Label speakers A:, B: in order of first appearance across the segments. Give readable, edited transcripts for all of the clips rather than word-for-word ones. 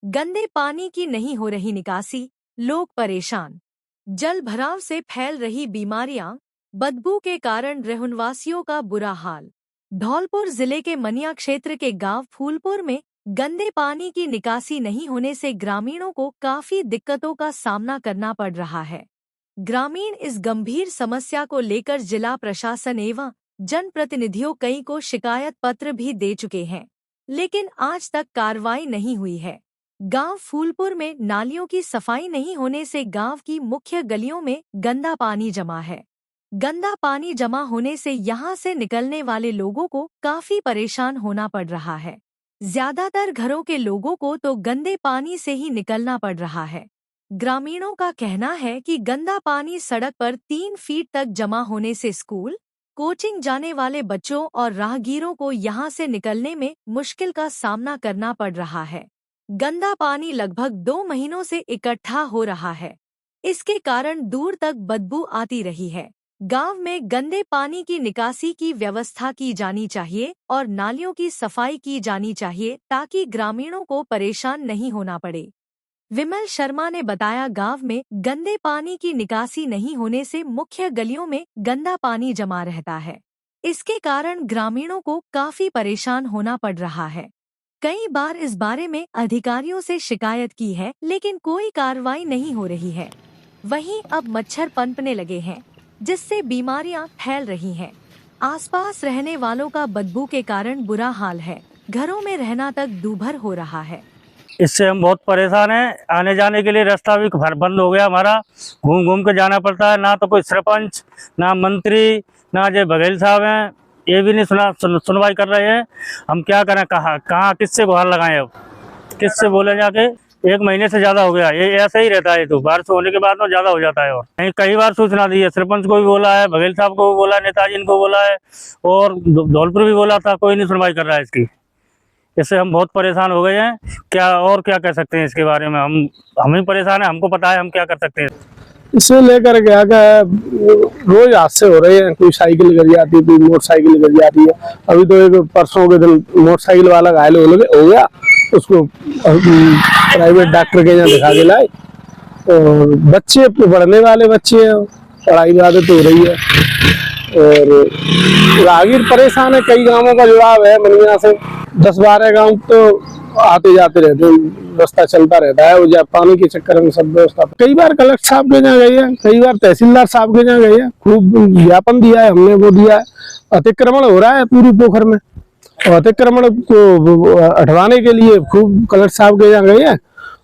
A: गंदे पानी की नहीं हो रही निकासी, लोग परेशान। जल भराव से फैल रही बीमारियां, बदबू के कारण रहवासियों का बुरा हाल। धौलपुर जिले के मनिया क्षेत्र के गांव फूलपुर में गंदे पानी की निकासी नहीं होने से ग्रामीणों को काफी दिक्कतों का सामना करना पड़ रहा है। ग्रामीण इस गंभीर समस्या को लेकर जिला प्रशासन एवं जनप्रतिनिधियों कई को शिकायत पत्र भी दे चुके हैं, लेकिन आज तक कार्रवाई नहीं हुई है। गांव फूलपुर में नालियों की सफाई नहीं होने से गांव की मुख्य गलियों में गंदा पानी जमा है। गंदा पानी जमा होने से यहां से निकलने वाले लोगों को काफी परेशान होना पड़ रहा है। ज्यादातर घरों के लोगों को तो गंदे पानी से ही निकलना पड़ रहा है। ग्रामीणों का कहना है कि गंदा पानी सड़क पर 3 फीट तक जमा होने से स्कूल, कोचिंग जाने वाले बच्चों और राहगीरों को यहां से निकलने में मुश्किल का सामना करना पड़ रहा है। गंदा पानी लगभग 2 महीनों से इकट्ठा हो रहा है। इसके कारण दूर तक बदबू आती रही है। गांव में गंदे पानी की निकासी की व्यवस्था की जानी चाहिए और नालियों की सफाई की जानी चाहिए ताकि ग्रामीणों को परेशान नहीं होना पड़े। विमल शर्मा ने बताया, गांव में गंदे पानी की निकासी नहीं होने से मुख्य गलियों में गंदा पानी जमा रहता है। इसके कारण ग्रामीणों को काफी परेशान होना पड़ रहा है। कई बार इस बारे में अधिकारियों से शिकायत की है, लेकिन कोई कार्रवाई नहीं हो रही है। वहीं अब मच्छर पनपने लगे हैं, जिससे बीमारियां फैल रही हैं। आसपास रहने वालों का बदबू के कारण बुरा हाल है। घरों में रहना तक दूभर हो रहा है।
B: इससे हम बहुत परेशान हैं। आने जाने के लिए रास्ता भी बंद हो गया हमारा। घूम घूम के जाना पड़ता है। ना तो कोई सरपंच, ना मंत्री, ना जय बघेल साहब हैं, ये भी नहीं सुनवाई कर रहे हैं। हम क्या करें, कहाँ किससे गुहार लगाएं, अब किससे बोले जाके। 1 महीने से ज़्यादा हो गया, ये ऐसा ही रहता है। तो बारिश होने के बाद में ज़्यादा हो जाता है। और कई बार सूचना दी है, सरपंच को भी बोला है, बघेल साहब को भी बोला है, नेताजी इनको बोला है, और धौलपुर भी बोला था, कोई नहीं सुनवाई कर रहा है इसकी। इससे हम बहुत परेशान हो गए हैं। क्या कह सकते हैं इसके बारे में। हम ही परेशान हैं, हमको पता है हम क्या कर सकते हैं।
C: इसे लेकर क्या रोज हादसे हो रहे हैं। कोई साइकिल गिर जाती है, कोई मोटरसाइकिल गिर जाती है। अभी तो एक परसों के दिन मोटरसाइकिल वाला घायल हो गया, उसको प्राइवेट डॉक्टर के यहाँ दिखा के लाए। और बच्चे पढ़ने वाले बच्चे हैं, पढ़ाई की आदत हो रही है और राहगीर परेशान है। कई गांवों का जुड़ाव है मनिया से, 10-12 गांव तो आते जाते रहते हैं, रास्ता चलता रहता है। वो जब पानी के चक्कर में सब व्यवस्था, कई बार कलेक्टर साहब के यहाँ गई है, कई बार तहसीलदार साहब के यहाँ गई है, खूब ज्ञापन दिया है हमने, वो दिया है। अतिक्रमण हो रहा है पूरी पोखर में, और अतिक्रमण को हटवाने के लिए खूब कलेक्टर साहब के यहाँ गई है।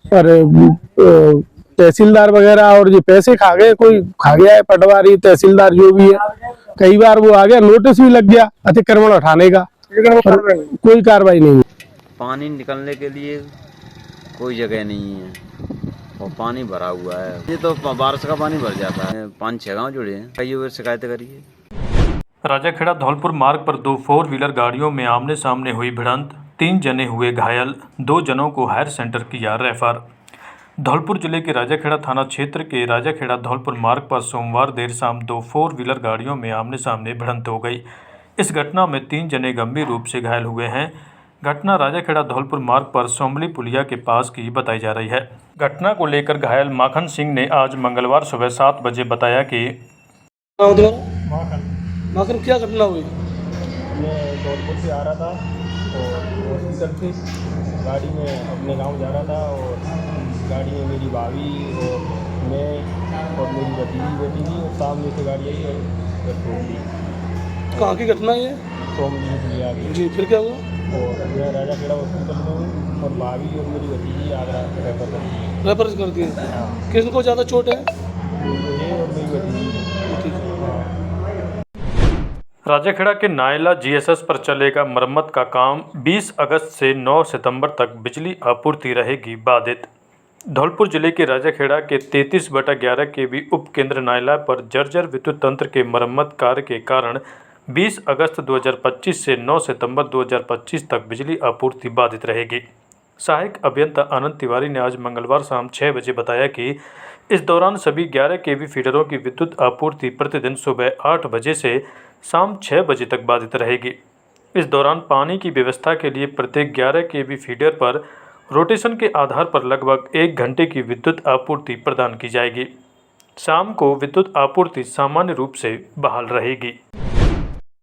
C: पर तहसीलदार वगैरह और ये पैसे खा गए, कोई खा गया है, पटवारी तहसीलदार जो भी है। कई बार वो आ गया, नोटिस भी लग गया अतिक्रमण हटाने का, कोई कार्रवाई नहीं।
D: पानी निकलने के लिए कोई जगह नहीं है और पानी भरा हुआ है। ये तो बारिश का पानी भर जाता है। 5-6 गाँव जुड़े हैं, कई बार शिकायत करिए।
E: राजाखेड़ा धौलपुर मार्ग पर 2 4 व्हीलर गाड़ियों में आमने सामने हुई भिड़ंत, 3 जने हुए घायल, 2 जनों को हायर सेंटर किया रेफर। धौलपुर जिले के राजाखेड़ा थाना क्षेत्र के राजाखेड़ा धौलपुर मार्ग पर सोमवार देर शाम 2 4 व्हीलर गाड़ियों में आमने सामने भिड़ंत हो गई। इस घटना में 3 जने गंभीर रूप से घायल हुए हैं। घटना राजाखेड़ा धौलपुर मार्ग पर सोमली पुलिया के पास की बताई जा रही है। घटना को लेकर घायल माखन सिंह ने आज मंगलवार सुबह 7 बजे बताया कि
C: माखन क्या घटना हुई?
F: मैं धौलपुर से आ रहा था और हॉस्पिटल से गाड़ी में अपने गांव जा रहा था, और गाड़ी में मेरी भाभी और मैं और मेरी भतीजी बैठी थी, और सामने से गाड़ी आई और ठोक दी।
C: कहाँ की घटना है?
F: सोमली पुलिया की।
C: जी, फिर क्या हुआ?
F: और मैं राजाखेड़ा हॉस्पिटल में हूँ, और भाभी और मेरी भतीजी आगरा रेफर
C: कर दिए। किसको ज़्यादा चोट है?
F: ये और मेरी भतीजी।
E: राजाखेड़ा के नायला जीएसएस पर चलेगा मरम्मत का काम। 20 अगस्त से 9 सितंबर तक बिजली आपूर्ति रहेगी बाधित। धौलपुर जिले के राजाखेड़ा के 33/11 केवी उप केंद्र नायला पर जर्जर विद्युत तंत्र के मरम्मत कार्य के कारण 20 अगस्त 2025 से 9 सितंबर 2025 तक बिजली आपूर्ति बाधित रहेगी। सहायक अभियंता आनंद तिवारी ने आज मंगलवार शाम 6 बजे बताया कि इस दौरान सभी 11 केवी फीडरों की विद्युत आपूर्ति प्रतिदिन सुबह 8 बजे से शाम 6 बजे तक बाधित रहेगी। इस दौरान पानी की व्यवस्था के लिए प्रत्येक 11 केवी फीडर पर रोटेशन के आधार पर लगभग 1 घंटे की विद्युत आपूर्ति प्रदान की जाएगी। शाम को विद्युत आपूर्ति सामान्य रूप से बहाल रहेगी।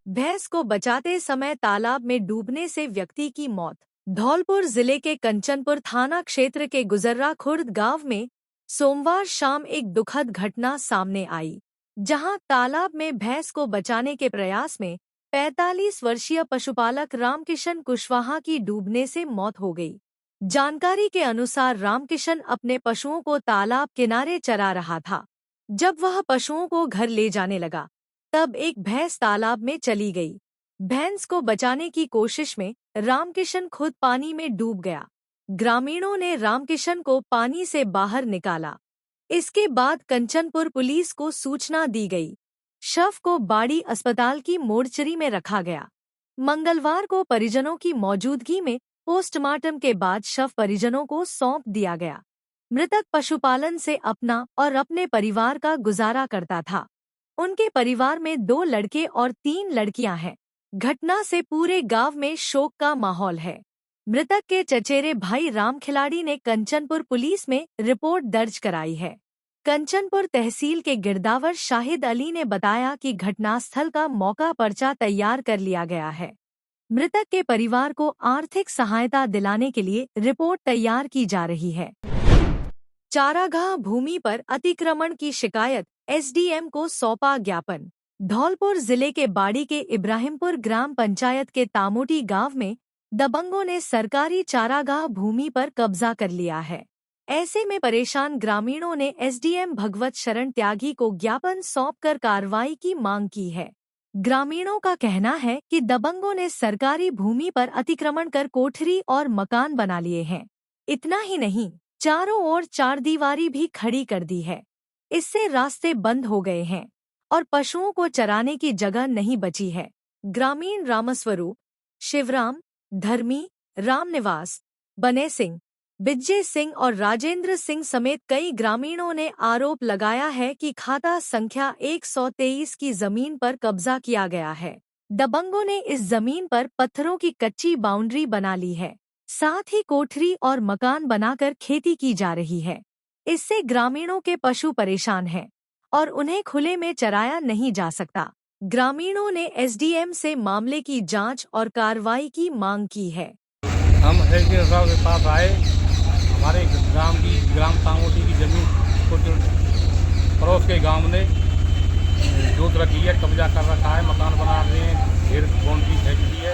A: भैंस को बचाते समय तालाब में डूबने से व्यक्ति की मौत। धौलपुर जिले के कंचनपुर थाना क्षेत्र के गुजर्रा खुर्द गांव में सोमवार शाम एक दुखद घटना सामने आई, जहां तालाब में भैंस को बचाने के प्रयास में 45 वर्षीय पशुपालक रामकिशन कुशवाहा की डूबने से मौत हो गई। जानकारी के अनुसार रामकिशन अपने पशुओं को तालाब किनारे चरा रहा था। जब वह पशुओं को घर ले जाने लगा, तब एक भैंस तालाब में चली गई। भैंस को बचाने की कोशिश में रामकिशन खुद पानी में डूब गया। ग्रामीणों ने रामकिशन को पानी से बाहर निकाला। इसके बाद कंचनपुर पुलिस को सूचना दी गई। शव को बाड़ी अस्पताल की मोर्चरी में रखा गया। मंगलवार को परिजनों की मौजूदगी में पोस्टमार्टम के बाद शव परिजनों को सौंप दिया गया। मृतक पशुपालन से अपना और अपने परिवार का गुजारा करता था। उनके परिवार में 2 लड़के और 3 लड़कियां हैं। घटना से पूरे गांव में शोक का माहौल है। मृतक के चचेरे भाई राम खिलाड़ी ने कंचनपुर पुलिस में रिपोर्ट दर्ज कराई है। कंचनपुर तहसील के गिरदावर शाहिद अली ने बताया कि घटनास्थल का मौका पर्चा तैयार कर लिया गया है। मृतक के परिवार को आर्थिक सहायता दिलाने के लिए रिपोर्ट तैयार की जा रही है। चारागाह भूमि पर अतिक्रमण की शिकायत, एसडीएम को सौंपा ज्ञापन। धौलपुर जिले के बाड़ी के इब्राहिमपुर ग्राम पंचायत के तामोटी गांव में दबंगों ने सरकारी चारागाह भूमि पर कब्जा कर लिया है। ऐसे में परेशान ग्रामीणों ने एसडीएम भगवत शरण त्यागी को ज्ञापन सौंपकर कार्रवाई की मांग की है। ग्रामीणों का कहना है कि दबंगों ने सरकारी भूमि पर अतिक्रमण कर कोठरी और मकान बना लिए हैं। इतना ही नहीं, चारों ओर चारदीवारी भी खड़ी कर दी है। इससे रास्ते बंद हो गए हैं और पशुओं को चराने की जगह नहीं बची है। ग्रामीण रामस्वरूप, शिवराम, धर्मी, रामनिवास, बने सिंह, बिज्जे सिंह और राजेंद्र सिंह समेत कई ग्रामीणों ने आरोप लगाया है कि खाता संख्या 123 की जमीन पर कब्जा किया गया है। दबंगों ने इस जमीन पर पत्थरों की कच्ची बाउंड्री बना ली है। साथ ही कोठरी और मकान बनाकर खेती की जा रही है। इससे ग्रामीणों के पशु परेशान हैं और उन्हें खुले में चराया नहीं जा सकता। ग्रामीणों ने एसडीएम से मामले की जांच और कार्रवाई की मांग की है।
G: हम एसडीएम साहब के पास आए। हमारे ग्राम तामोटी की जमीन को जो पड़ोस के गांव ने जोत रखी है, कब्जा कर रखा है, मकान बना रहे हैं, ढेर बाउंड्री फेंक दी है।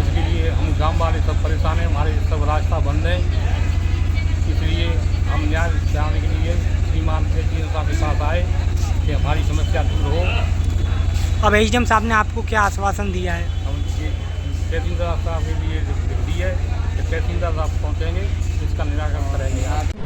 G: इसके लिए हम गांव वाले सब परेशान हैं। हमारे सब रास्ता बंद है। इसलिए हम न्याय दिलाने के लिए श्रीमान एसडीएम साहब के पास आए कि हमारी समस्या दूर हो।
H: अब एसडीएम साहब ने आपको क्या आश्वासन दिया है?
G: हम तहसीलदार साहब के लिए लिख दी है कि तहसीलदार साहब पहुँचेंगे, इसका निराकरण करेंगे।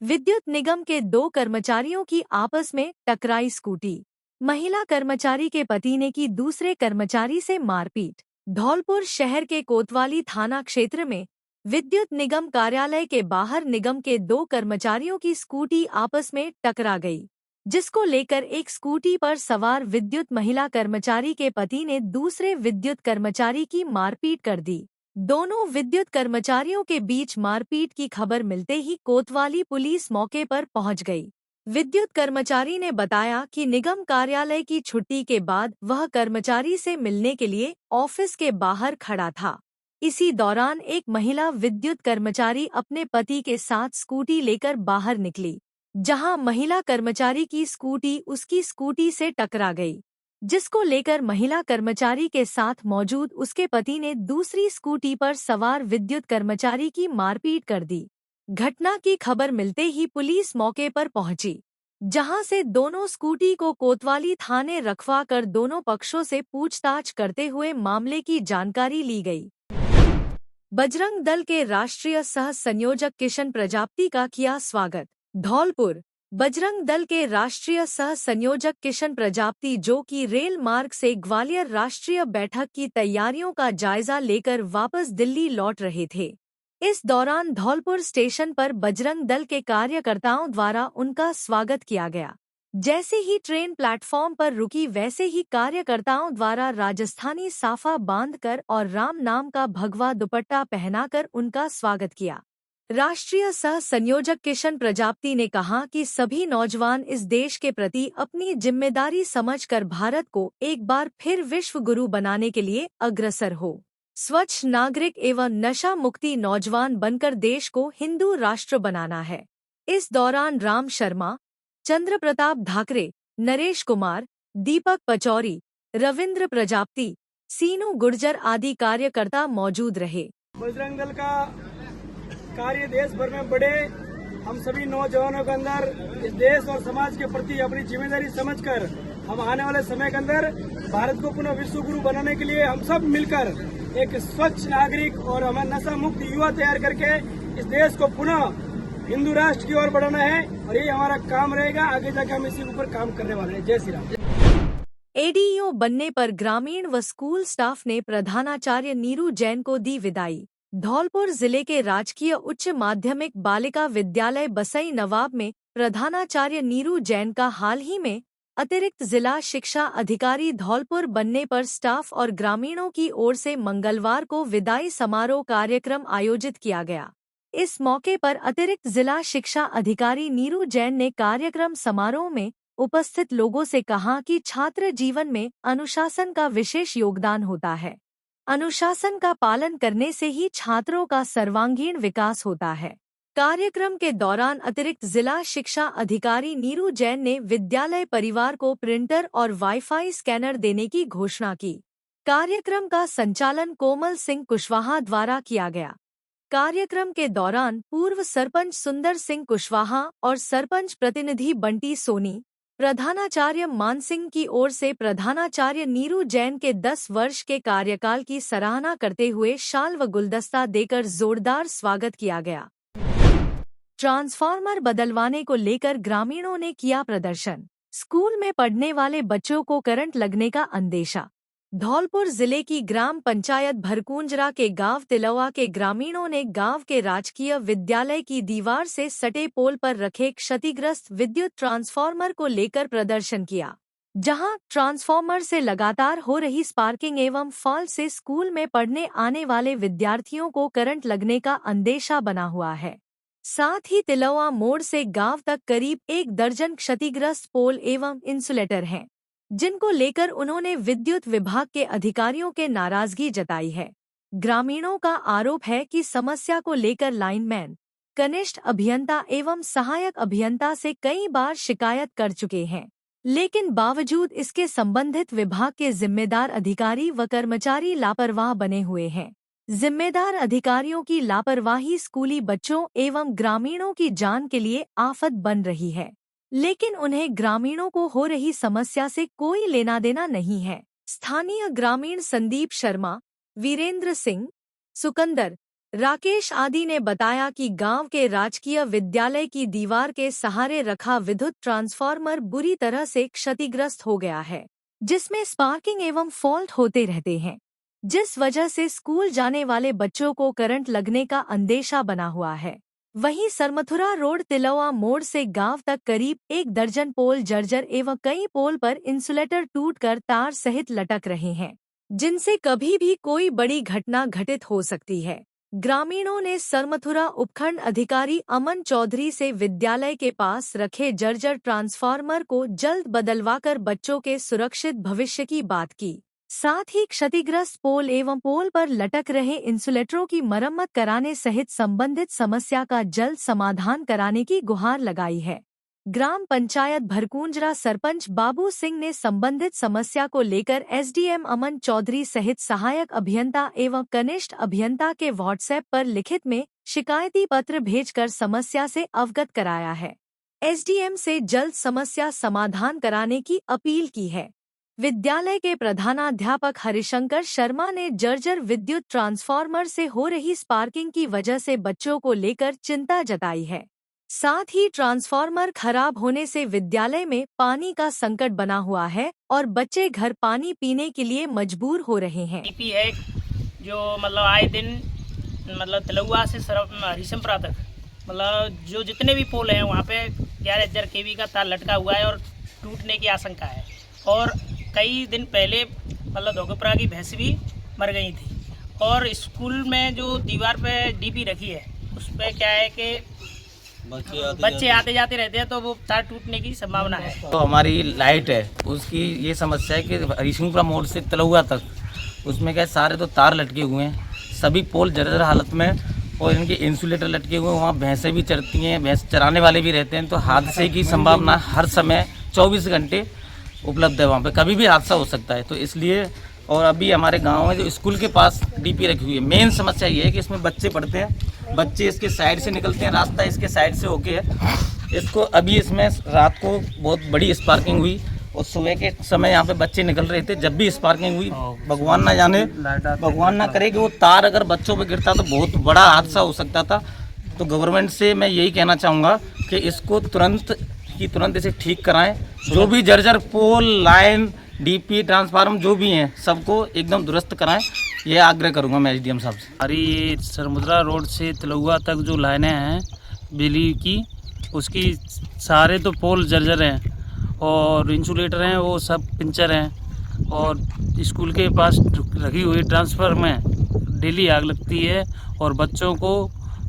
A: विद्युत निगम के 2 कर्मचारियों की आपस में टकराई स्कूटी। महिला कर्मचारी के पति ने की दूसरे कर्मचारी से मारपीट। धौलपुर शहर के कोतवाली थाना क्षेत्र में विद्युत निगम कार्यालय के बाहर निगम के 2 कर्मचारियों की स्कूटी आपस में टकरा गई, जिसको लेकर एक स्कूटी पर सवार विद्युत महिला कर्मचारी के पति ने दूसरे विद्युत कर्मचारी की मारपीट कर दी। दोनों विद्युत कर्मचारियों के बीच मारपीट की खबर मिलते ही कोतवाली पुलिस मौके पर पहुंच गई। विद्युत कर्मचारी ने बताया कि निगम कार्यालय की छुट्टी के बाद वह कर्मचारी से मिलने के लिए ऑफिस के बाहर खड़ा था। इसी दौरान एक महिला विद्युत कर्मचारी अपने पति के साथ स्कूटी लेकर बाहर निकली, जहां महिला कर्मचारी की स्कूटी उसकी स्कूटी से टकरा गई, जिसको लेकर महिला कर्मचारी के साथ मौजूद उसके पति ने दूसरी स्कूटी पर सवार विद्युत कर्मचारी की मारपीट कर दी। घटना की खबर मिलते ही पुलिस मौके पर पहुंची, जहां से दोनों स्कूटी को कोतवाली थाने रखवा कर दोनों पक्षों से पूछताछ करते हुए मामले की जानकारी ली गई। बजरंग दल के राष्ट्रीय सह संयोजक किशन प्रजापति का किया स्वागत। धौलपुर बजरंग दल के राष्ट्रीय सह संयोजक किशन प्रजापति, जो कि रेल मार्ग से ग्वालियर राष्ट्रीय बैठक की तैयारियों का जायजा लेकर वापस दिल्ली लौट रहे थे। इस दौरान धौलपुर स्टेशन पर बजरंग दल के कार्यकर्ताओं द्वारा उनका स्वागत किया गया, जैसे ही ट्रेन प्लेटफॉर्म पर रुकी वैसे ही कार्यकर्ताओं द्वारा राजस्थानी साफा बांधकर और राम नाम का भगवा दुपट्टा पहनाकर उनका स्वागत किया। राष्ट्रीय सह संयोजक किशन प्रजापति ने कहा कि सभी नौजवान इस देश के प्रति अपनी जिम्मेदारी समझकर भारत को एक बार फिर विश्व गुरु बनाने के लिए अग्रसर हो। स्वच्छ नागरिक एवं नशा मुक्ति नौजवान बनकर देश को हिंदू राष्ट्र बनाना है। इस दौरान राम शर्मा, चंद्र प्रताप धाकरे, नरेश कुमार, दीपक पचौरी, रविंद्र प्रजापति, सीनू गुर्जर आदि कार्यकर्ता मौजूद रहे।
I: बजरंग दल का कार्य देश भर में बढ़े। हम सभी नौजवानों के अंदर इस देश और समाज के प्रति अपनी जिम्मेदारी समझकर हम आने वाले समय के अंदर भारत को पुनः विश्व गुरु बनाने के लिए हम सब मिलकर एक स्वच्छ नागरिक और हमें नशा मुक्त युवा तैयार करके इस देश को पुनः हिंदू राष्ट्र की ओर बढ़ाना है और ये हमारा काम रहेगा। आगे जाकर हम इसी ऊपर काम करने वाले हैं। जय श्री राम।
A: एडीईओ बनने पर ग्रामीण व स्कूल स्टाफ ने प्रधानाचार्य नीरू जैन को दी विदाई। धौलपुर जिले के राजकीय उच्च माध्यमिक बालिका विद्यालय बसई नवाब में प्रधानाचार्य नीरू जैन का हाल ही में अतिरिक्त जिला शिक्षा अधिकारी धौलपुर बनने पर स्टाफ और ग्रामीणों की ओर से मंगलवार को विदाई समारोह कार्यक्रम आयोजित किया गया। इस मौके पर अतिरिक्त जिला शिक्षा अधिकारी नीरू जैन ने कार्यक्रम समारोह में उपस्थित लोगों से कहा कि छात्र जीवन में अनुशासन का विशेष योगदान होता है। अनुशासन का पालन करने से ही छात्रों का सर्वांगीण विकास होता है। कार्यक्रम के दौरान अतिरिक्त जिला शिक्षा अधिकारी नीरू जैन ने विद्यालय परिवार को प्रिंटर और वाईफाई स्कैनर देने की घोषणा की। कार्यक्रम का संचालन कोमल सिंह कुशवाहा द्वारा किया गया। कार्यक्रम के दौरान पूर्व सरपंच सुंदर सिंह कुशवाहा और सरपंच प्रतिनिधि बंटी सोनी, प्रधानाचार्य मानसिंह की ओर से प्रधानाचार्य नीरू जैन के 10 वर्ष के कार्यकाल की सराहना करते हुए शाल व गुलदस्ता देकर जोरदार स्वागत किया गया। ट्रांसफार्मर बदलवाने को लेकर ग्रामीणों ने किया प्रदर्शन। स्कूल में पढ़ने वाले बच्चों को करंट लगने का अंदेशा। धौलपुर जिले की ग्राम पंचायत भरकुंजरा के गांव तिलौआ के ग्रामीणों ने गांव के राजकीय विद्यालय की दीवार से सटे पोल पर रखे क्षतिग्रस्त विद्युत ट्रांसफार्मर को लेकर प्रदर्शन किया, जहां ट्रांसफार्मर से लगातार हो रही स्पार्किंग एवं फॉल्ट से स्कूल में पढ़ने आने वाले विद्यार्थियों को करंट लगने का अंदेशा बना हुआ है। साथ ही तिलौआ मोड़ से गांव तक करीब 1 दर्जन क्षतिग्रस्त पोल एवं इंसुलेटर हैं, जिनको लेकर उन्होंने विद्युत विभाग के अधिकारियों के नाराजगी जताई है। ग्रामीणों का आरोप है कि समस्या को लेकर लाइनमैन, कनिष्ठ अभियंता एवं सहायक अभियंता से कई बार शिकायत कर चुके हैं, लेकिन बावजूद इसके संबंधित विभाग के जिम्मेदार अधिकारी व कर्मचारी लापरवाह बने हुए हैं। जिम्मेदार अधिकारियों की लापरवाही स्कूली बच्चों एवं ग्रामीणों की जान के लिए आफत बन रही है, लेकिन उन्हें ग्रामीणों को हो रही समस्या से कोई लेना देना नहीं है। स्थानीय ग्रामीण संदीप शर्मा, वीरेंद्र सिंह, सुकंदर, राकेश आदि ने बताया कि गांव के राजकीय विद्यालय की दीवार के सहारे रखा विद्युत ट्रांसफार्मर बुरी तरह से क्षतिग्रस्त हो गया है, जिसमें स्पार्किंग एवं फॉल्ट होते रहते हैं, जिस वजह से स्कूल जाने वाले बच्चों को करंट लगने का अंदेशा बना हुआ है। वहीं सरमथुरा रोड तिलौआ मोड़ से गांव तक करीब 1 दर्जन पोल जर्जर एवं कई पोल पर इंसुलेटर टूटकर तार सहित लटक रहे हैं, जिनसे कभी भी कोई बड़ी घटना घटित हो सकती है। ग्रामीणों ने सरमथुरा उपखंड अधिकारी अमन चौधरी से विद्यालय के पास रखे जर्जर ट्रांसफार्मर को जल्द बदलवाकर बच्चों के सुरक्षित भविष्य की बात की। साथ ही क्षतिग्रस्त पोल एवं पोल पर लटक रहे इंसुलेटरों की मरम्मत कराने सहित संबंधित समस्या का जल्द समाधान कराने की गुहार लगाई है। ग्राम पंचायत भरकुंजरा सरपंच बाबू सिंह ने संबंधित समस्या को लेकर एसडीएम अमन चौधरी सहित सहायक अभियंता एवं कनिष्ठ अभियंता के व्हाट्सएप पर लिखित में शिकायती पत्र भेजकर समस्या से अवगत कराया है। एसडीएम से जल्द समस्या समाधान कराने की अपील की है। विद्यालय के प्रधानाध्यापक हरिशंकर शर्मा ने जर्जर विद्युत ट्रांसफार्मर से हो रही स्पार्किंग की वजह से बच्चों को लेकर चिंता जताई है। साथ ही ट्रांसफार्मर खराब होने से विद्यालय में पानी का संकट बना हुआ है और बच्चे घर पानी पीने के लिए मजबूर हो रहे हैं।
J: टीपी है जो मतलब आए दिन मतलब तिलौआ से हरिशंकरा तक मतलब जो जितने भी पोल हैं वहाँ पे 11,000 kV का तार लटका हुआ है और टूटने की आशंका है। और कई दिन पहले मतलब धोखेपुरा की भैंस भी मर गई थी। और स्कूल में जो दीवार पे डीपी रखी है उस पर क्या है कि बच्चे आते जाते रहते हैं, तो वो तार टूटने की संभावना है।
K: तो हमारी लाइट है उसकी ये समस्या है कि हरिसिंहपुरा मोड़ से तलुआ तक उसमें क्या सारे तो तार लटके हुए हैं, सभी पोल जर्जर हालत में, और इनके इंसुलेटर लटके हुए हैं। वहाँ भैंसें भी चरती हैं, भैंस चराने वाले भी रहते हैं, तो हादसे की संभावना हर समय 24 घंटे उपलब्ध है। वहाँ पे कभी भी हादसा हो सकता है। तो इसलिए, और अभी हमारे गांव में जो स्कूल के पास डीपी रखी हुई है, मेन समस्या ये है कि इसमें बच्चे पढ़ते हैं, बच्चे इसके साइड से निकलते हैं, रास्ता इसके साइड से होके है। इसको अभी इसमें रात को बहुत बड़ी स्पार्किंग हुई और सुबह के समय यहाँ पे बच्चे निकल रहे थे। जब भी स्पार्किंग हुई, भगवान ना जाने, भगवान ना करे कि वो तार अगर बच्चों पे गिरता तो बहुत बड़ा हादसा हो सकता था। तो गवर्नमेंट से मैं यही कहना चाहूँगा कि इसको तुरंत इसे ठीक कराएं। जो भी जर्जर पोल, लाइन, डीपी, ट्रांसफार्मर जो भी हैं सबको एकदम दुरुस्त कराएं, ये आग्रह करूँगा मैं एसडीएम साहब से।
L: हमारी ये सरमुद्रा रोड से तलुआ तक जो लाइनें हैं बिजली की, उसकी सारे तो पोल जर्जर हैं और इंसुलेटर हैं वो सब पंचर हैं। और स्कूल के पास रखी हुई ट्रांसफर में डेली आग लगती है और बच्चों को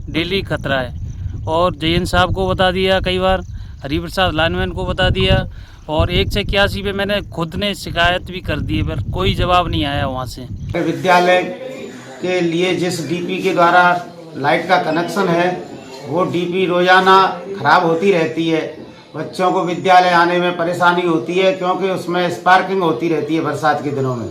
L: डेली खतरा है। और जयन साहब को बता दिया, कई बार हरिप्रसाद लाइनमैन को बता दिया, और 181 पे मैंने खुद ने शिकायत भी कर दी है, पर कोई जवाब नहीं आया वहाँ से।
M: विद्यालय के लिए जिस डीपी के द्वारा लाइट का कनेक्शन है वो डीपी रोजाना खराब होती रहती है। बच्चों को विद्यालय आने में परेशानी होती है क्योंकि उसमें स्पार्किंग होती रहती है बरसात के दिनों में।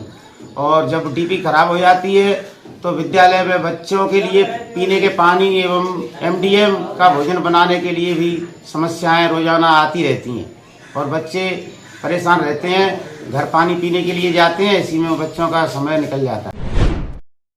M: और जब डीपी खराब हो जाती है तो विद्यालय में बच्चों के लिए पीने के पानी एवं एमडीएम का भोजन बनाने के लिए भी समस्याएं रोजाना आती रहती हैं और बच्चे परेशान रहते हैं। घर पानी पीने के लिए जाते हैं, इसी में बच्चों का समय निकल जाता है।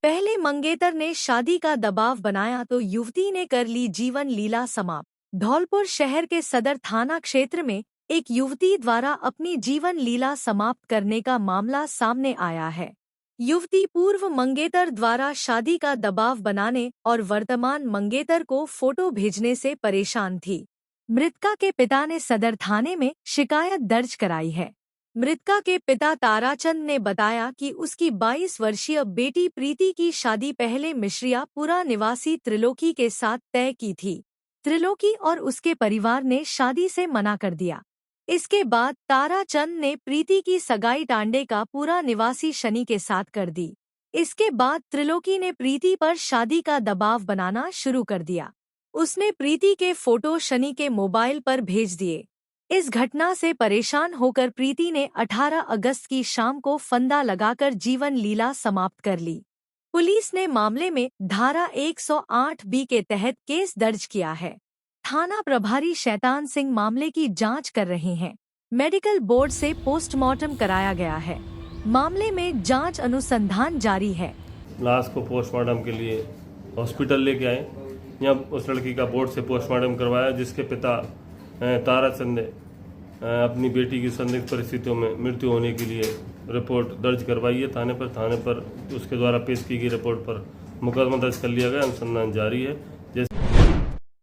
A: पहले मंगेतर ने शादी का दबाव बनाया तो युवती ने कर ली जीवन लीला समाप्त। धौलपुर शहर के सदर थाना क्षेत्र में एक युवती द्वारा अपनी जीवन लीला समाप्त करने का मामला सामने आया है। युवती पूर्व मंगेतर द्वारा शादी का दबाव बनाने और वर्तमान मंगेतर को फोटो भेजने से परेशान थी। मृतका के पिता ने सदर थाने में शिकायत दर्ज कराई है। मृतका के पिता ताराचंद ने बताया कि उसकी 22 वर्षीय बेटी प्रीति की शादी पहले मिश्रियापुरा निवासी त्रिलोकी के साथ तय की थी। त्रिलोकी और उसके परिवार ने शादी से मना कर दिया। इसके बाद ताराचंद ने प्रीति की सगाई टांडे का पूरा निवासी शनि के साथ कर दी। इसके बाद त्रिलोकी ने प्रीति पर शादी का दबाव बनाना शुरू कर दिया। उसने प्रीति के फोटो शनि के मोबाइल पर भेज दिए। इस घटना से परेशान होकर प्रीति ने 18 अगस्त की शाम को फंदा लगाकर जीवन लीला समाप्त कर ली। पुलिस ने मामले में धारा 108B के तहत केस दर्ज किया है। थाना प्रभारी शैतान सिंह मामले की जांच कर रहे हैं। मेडिकल बोर्ड से पोस्टमार्टम कराया गया है। मामले में जांच अनुसंधान जारी है।
N: लाश को पोस्टमार्टम के लिए हॉस्पिटल लेके आए। यहाँ उस लड़की का बोर्ड से पोस्टमार्टम करवाया, जिसके पिता ताराचंद ने अपनी बेटी की संदिग्ध परिस्थितियों में मृत्यु होने के लिए रिपोर्ट दर्ज करवाई है थाने पर उसके द्वारा पेश की गई रिपोर्ट पर मुकदमा दर्ज कर लिया गया। अनुसंधान जारी है।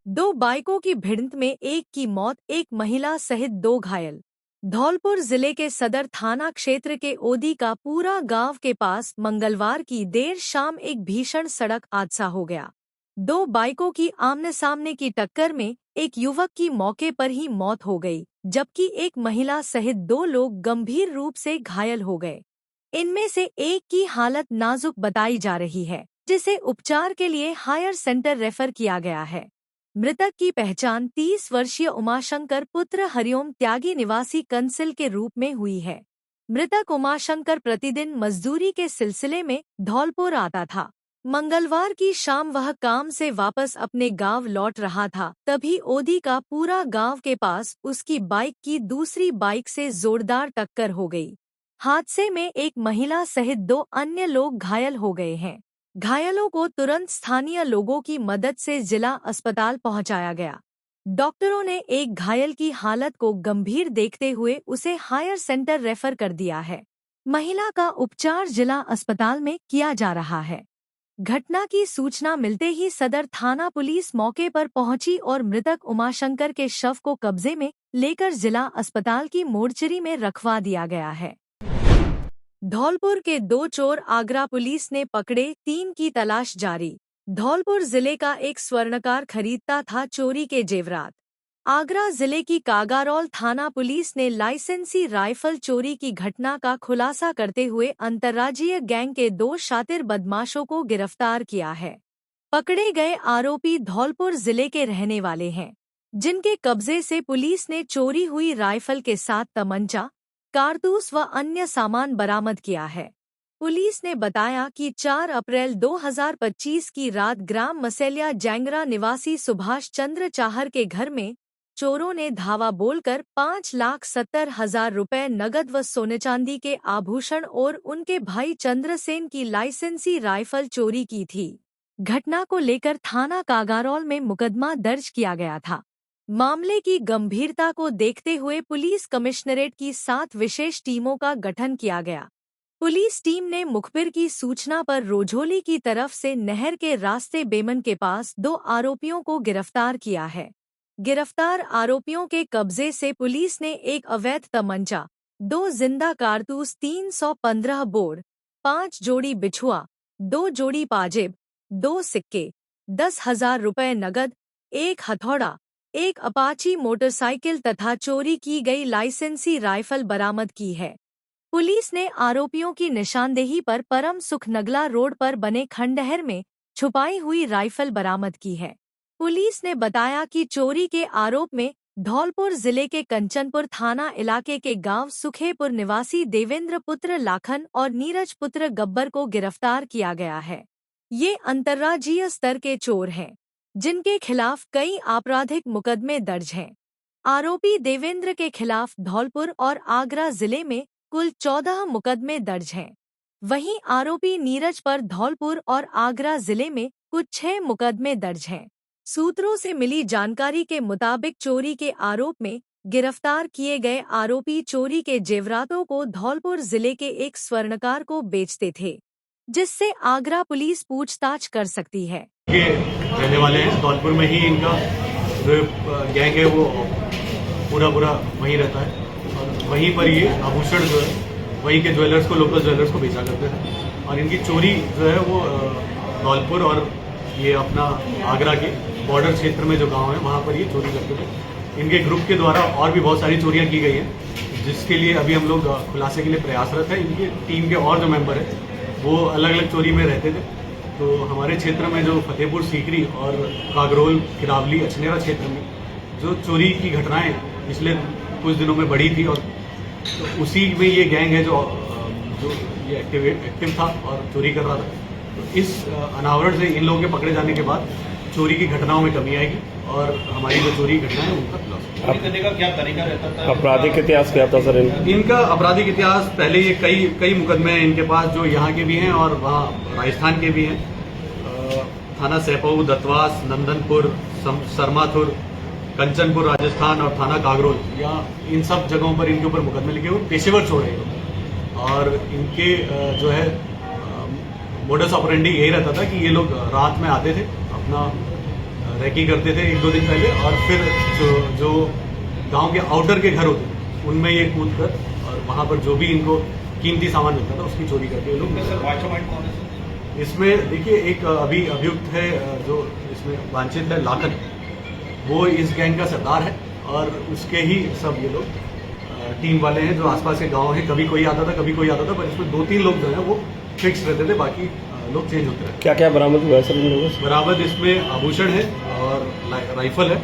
A: 2 बाइकों की भिड़ंत में एक की मौत, एक महिला सहित 2 घायल। धौलपुर जिले के सदर थाना क्षेत्र के ओदी का पूरा गांव के पास मंगलवार की देर शाम एक भीषण सड़क हादसा हो गया। 2 बाइकों की आमने सामने की टक्कर में एक युवक की मौके पर ही मौत हो गई, जबकि एक महिला सहित 2 लोग गंभीर रूप से घायल हो गए। इनमें से एक की हालत नाजुक बताई जा रही है, जिसे उपचार के लिए हायर सेंटर रेफर किया गया है। मृतक की पहचान 30 वर्षीय उमाशंकर पुत्र हरिओम त्यागी निवासी कंसिल के रूप में हुई है। मृतक उमाशंकर प्रतिदिन मजदूरी के सिलसिले में धौलपुर आता था। मंगलवार की शाम वह काम से वापस अपने गांव लौट रहा था, तभी ओदी का पूरा गांव के पास उसकी बाइक की दूसरी बाइक से जोरदार टक्कर हो गई। हादसे में एक महिला सहित 2 अन्य लोग घायल हो गए हैं। घायलों को तुरंत स्थानीय लोगों की मदद से जिला अस्पताल पहुंचाया गया। डॉक्टरों ने एक घायल की हालत को गंभीर देखते हुए उसे हायर सेंटर रेफर कर दिया है। महिला का उपचार जिला अस्पताल में किया जा रहा है। घटना की सूचना मिलते ही सदर थाना पुलिस मौके पर पहुंची और मृतक उमाशंकर के शव को कब्जे में लेकर जिला अस्पताल की मोर्चरी में रखवा दिया गया है। धौलपुर के 2 चोर आगरा पुलिस ने पकड़े, 3 की तलाश जारी। धौलपुर जिले का एक स्वर्णकार खरीदता था चोरी के जेवरात। आगरा जिले की कागारौल थाना पुलिस ने लाइसेंसी राइफल चोरी की घटना का खुलासा करते हुए अंतर्राज्यीय गैंग के 2 शातिर बदमाशों को गिरफ्तार किया है। पकड़े गए आरोपी धौलपुर जिले के रहने वाले हैं, जिनके कब्जे से पुलिस ने चोरी हुई राइफल के साथ तमंचा, कारतूस व अन्य सामान बरामद किया है। पुलिस ने बताया कि 4 अप्रैल 2025 की रात ग्राम मसेलिया जैंगरा निवासी सुभाष चंद्र चाहर के घर में चोरों ने धावा बोलकर 5,70,000 रुपए नगद व सोने चांदी के आभूषण और उनके भाई चंद्रसेन की लाइसेंसी राइफल चोरी की थी। घटना को लेकर थाना कागारौल में मुकदमा दर्ज किया गया था। मामले की गंभीरता को देखते हुए पुलिस कमिश्नरेट की 7 विशेष टीमों का गठन किया गया। पुलिस टीम ने मुखबिर की सूचना पर रोझोली की तरफ से नहर के रास्ते बेमन के पास 2 आरोपियों को गिरफ्तार किया है। गिरफ्तार आरोपियों के कब्जे से पुलिस ने एक अवैध तमंचा, 2 जिंदा कारतूस, 315 बोर, 5 जोड़ी बिछुआ, 2 जोड़ी पाजेब, 2 सिक्के, 10,000 रुपए नगद, 1 हथौड़ा, 1 अपाची मोटरसाइकिल तथा चोरी की गई लाइसेंसी राइफल बरामद की है। पुलिस ने आरोपियों की निशानदेही पर परम सुख नगला रोड पर बने खंडहर में छुपाई हुई राइफल बरामद की है। पुलिस ने बताया कि चोरी के आरोप में धौलपुर जिले के कंचनपुर थाना इलाके के गांव सुखेपुर निवासी देवेंद्र पुत्र लाखन और नीरज पुत्र गब्बर को गिरफ्तार किया गया है। ये अंतर्राज्यीय स्तर के चोर हैं, जिनके खिलाफ कई आपराधिक मुकदमे दर्ज हैं। आरोपी देवेंद्र के खिलाफ धौलपुर और आगरा जिले में कुल 14 मुकदमे दर्ज हैं। वहीं आरोपी नीरज पर धौलपुर और आगरा जिले में कुछ 6 मुकदमे दर्ज हैं। सूत्रों से मिली जानकारी के मुताबिक चोरी के आरोप में गिरफ्तार किए गए आरोपी चोरी के जेवरातों को धौलपुर जिले के एक स्वर्णकार को बेचते थे, जिससे आगरा पुलिस पूछताछ कर सकती है।
O: के रहने वाले हैं, धौलपुर में ही इनका जो गैंग है वो पूरा वहीं रहता है और वहीं पर ये आभूषण जो है वहीं के ज्वेलर्स को, लोकल ज्वेलर्स को बेचा करते थे। और इनकी चोरी जो है वो धौलपुर और ये अपना आगरा के बॉर्डर क्षेत्र में जो गांव है वहाँ पर ये चोरी करते थे। इनके ग्रुप के द्वारा और भी बहुत सारी चोरियाँ की गई हैं, जिसके लिए अभी हम लोग खुलासे के लिए प्रयासरत हैं। इनकी टीम के और जो मेंबर हैं वो अलग अलग चोरी में रहते थे। तो हमारे क्षेत्र में जो फतेहपुर सीकरी और कागरोल, किरावली, अछनेरा क्षेत्र में जो चोरी की घटनाएं पिछले कुछ दिनों में बढ़ी थी और तो उसी में ये गैंग है जो ये एक्टिव था और चोरी कर रहा था। तो इस अनावरण से इन लोगों के पकड़े जाने के बाद चोरी की घटनाओं में कमी आएगी और हमारी जो चोरी घटनाएं उनका खुलासा करने का क्या तरीका रहता था? आपराधिक इतिहास क्या था सर इनका? आपराधिक इतिहास पहले ये कई मुकदमे हैं इनके पास जो यहाँ के भी हैं और वहाँ राजस्थान के भी हैं। थाना सैपऊ, दत्वास, नंदनपुर, सरमाथुर, कंचनपुर राजस्थान और थाना कागरोल, यहाँ इन सब जगहों पर इनके ऊपर मुकदमे लिखे हुए पेशेवर चोर हैं। और इनके जो है मोडस ऑपरेंडी यही रहता था कि ये लोग रात में आते थे, अपना रैकी करते थे 1-2 दिन पहले और फिर जो गांव के आउटर के घर होते थे उनमें ये कूद कर और वहाँ पर जो भी इनको कीमती सामान मिलता था उसकी चोरी करके ये लोग। इसमें देखिए एक अभी अभियुक्त है जो इसमें वांछित है, लाखन, वो इस गैंग का सरदार है और उसके ही सब ये लोग टीम वाले हैं जो आसपास के गाँव हैं। कभी कोई आता था पर इसमें 2-3 लोग जो है वो फिक्स रहते थे, बाकी लोग चेंज होते रहे। क्या क्या बरामद हुआ है सर इन लोगों से? बरामद इसमें आभूषण है और राइफल है